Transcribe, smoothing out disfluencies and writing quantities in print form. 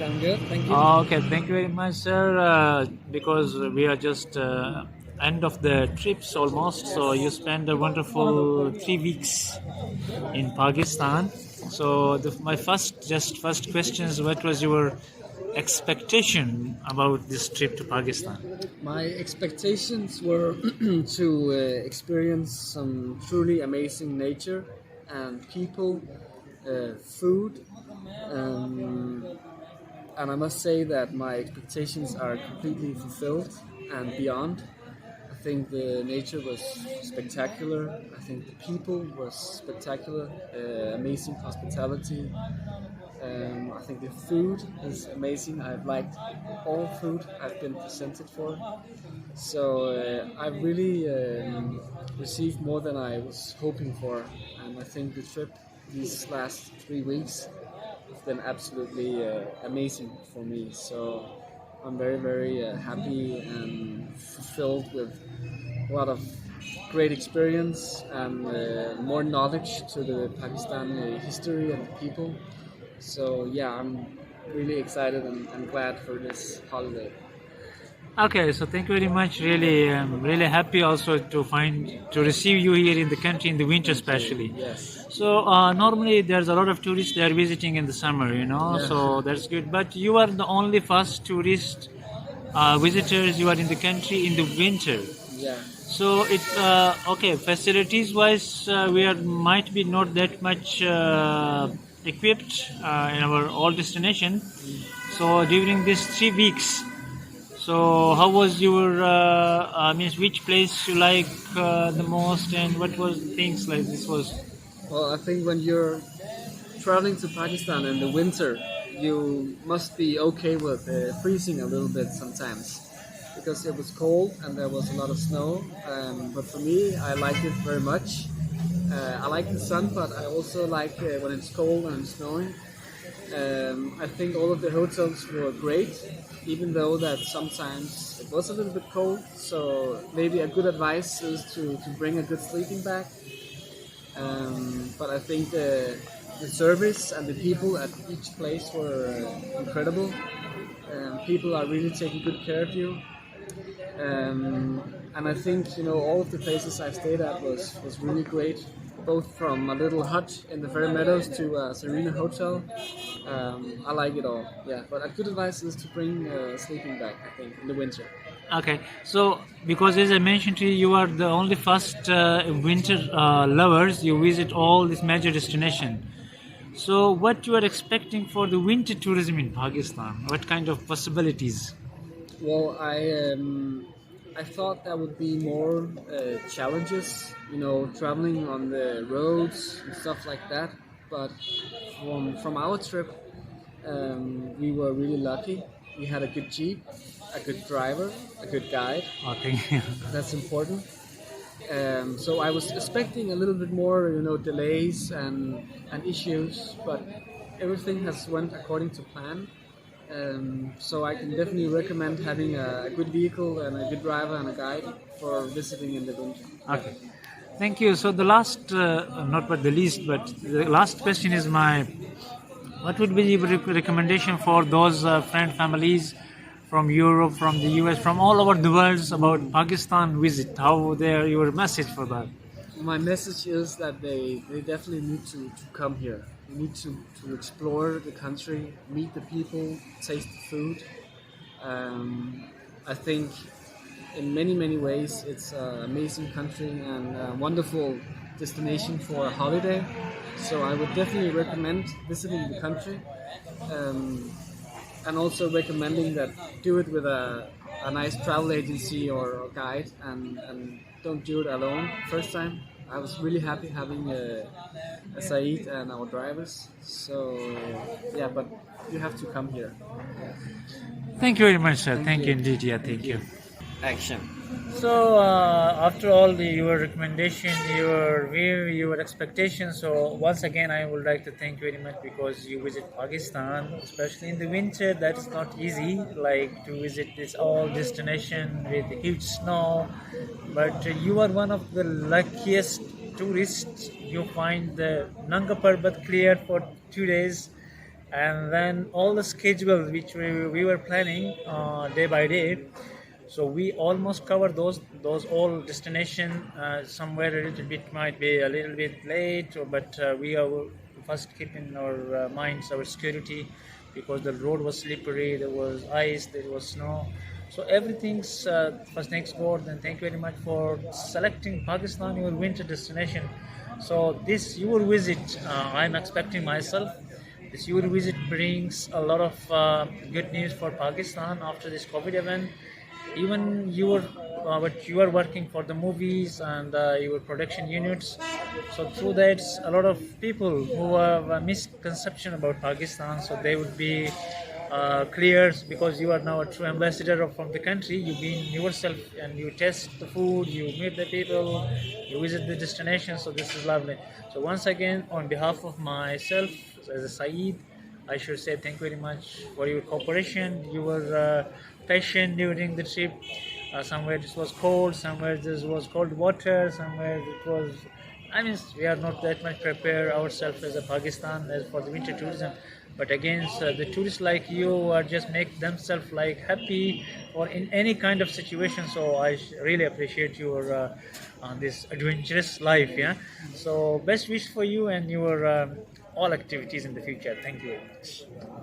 I'm good, thank you. Okay, thank you very much, sir. Because we are just end of the trips almost, so you spent a wonderful 3 weeks in Pakistan. So my first question is, what was your expectation about this trip to Pakistan? My expectations were to experience some truly amazing nature and people, food, um, and I must say that my expectations are completely fulfilled and beyond. I think the nature was spectacular. I think the people was spectacular, amazing hospitality. I think the food is amazing. I've liked all food I've been presented for. So I really received more than I was hoping for, and I think the trip these last 3 weeks has been absolutely amazing for me. So I'm very, very happy and fulfilled with a lot of great experience and more knowledge to the Pakistan history and the people. So yeah, I'm really excited and glad for this holiday. Okay, so thank you very much. Really, really happy also to receive you here in the country in the winter, Thank you. especially. Yes. So normally there's a lot of tourists they are visiting in the summer. Yeah. So that's good. But you are the only first tourist visitors you are in the country in the winter. Yeah. So it okay. Facilities wise, we are might be not that much equipped in our all destination. So during these 3 weeks. So, how was your? Means which place you like the most, and what was the things like this was? Well, I think when you're traveling to Pakistan in the winter, you must be okay with freezing a little bit sometimes because it was cold and there was a lot of snow. But for me, I like it very much. I like the sun, but I also like when it's cold and snowing. I think all of the hotels were great, even though that sometimes it was a little bit cold. So maybe a good advice is to bring a good sleeping bag. But I think the service and the people at each place were incredible. People are really taking good care of you. And I think all of the places I stayed at was really great, both from a little hut in the Fairy Meadows to a Serena hotel. I like it all. Yeah, but a good advice is to bring a sleeping bag. I think in the winter. Okay, so because as I mentioned to you, you are the only first winter lovers. You visit all these major destination. So, what you are expecting for the winter tourism in Pakistan? What kind of possibilities? Well, I thought that would be more challenges, traveling on the roads and stuff like that. But from our trip, we were really lucky. We had a good jeep, a good driver, a good guide. Okay. That's important. So I was expecting a little bit more, delays and issues, but everything has went according to plan. So I can definitely recommend having a good vehicle and a good driver and a guide for visiting in the winter. Okay. Thank you. So the last, not but the least, but the last question is what would be your recommendation for those families from Europe, from the US, from all over the world about Pakistan visit? How there your message for that? My message is that they definitely need to come here. They need to explore the country, meet the people, taste the food. I think in many ways it's an amazing country and a wonderful destination for a holiday. So I would definitely recommend visiting the country, and also recommending that do it with a nice travel agency or guide, and don't do it alone first time. I was really happy having a Saeed and our drivers. So yeah, but you have to come here. Thank you very much, sir. Thank Thank you you. indeed. Yeah, Thank thank you. you. Action. So after all your recommendation, your view, your expectations. So once again, I would like to thank you very much because you visit Pakistan, especially in the winter. That is not easy, like to visit this all destination with huge snow. But you are one of the luckiest tourists. You find the Nanga Parbat clear for 2 days, and then all the schedule which we were planning day by day. So we almost cover those all destination. Somewhere a little bit might be a little bit late, but we are first keeping our minds our security, because the road was slippery, there was ice, there was snow. So everything's first thanks God, and thank you very much for selecting Pakistan your winter destination. So this your visit, I'm expecting myself. This your visit brings a lot of good news for Pakistan after this COVID event. Even but you are working for the movies and your production units. So through that, a lot of people who have a misconception about Pakistan, so they would be clear, because you are now a true ambassador from the country. You been yourself and you test the food, you meet the people, you visit the destination. So this is lovely. So once again, on behalf of myself as a Saeed, I should say thank you very much for your cooperation, your passion during the trip. Somewhere this was cold, somewhere this was cold water, somewhere it was. I mean, we are not that much prepared ourselves as a Pakistan as for the winter tourism. But again, the tourists like you are just make themselves like happy or in any kind of situation. So I really appreciate your this adventurous life. Yeah. So best wish for you and your all activities in the future. Thank you very much.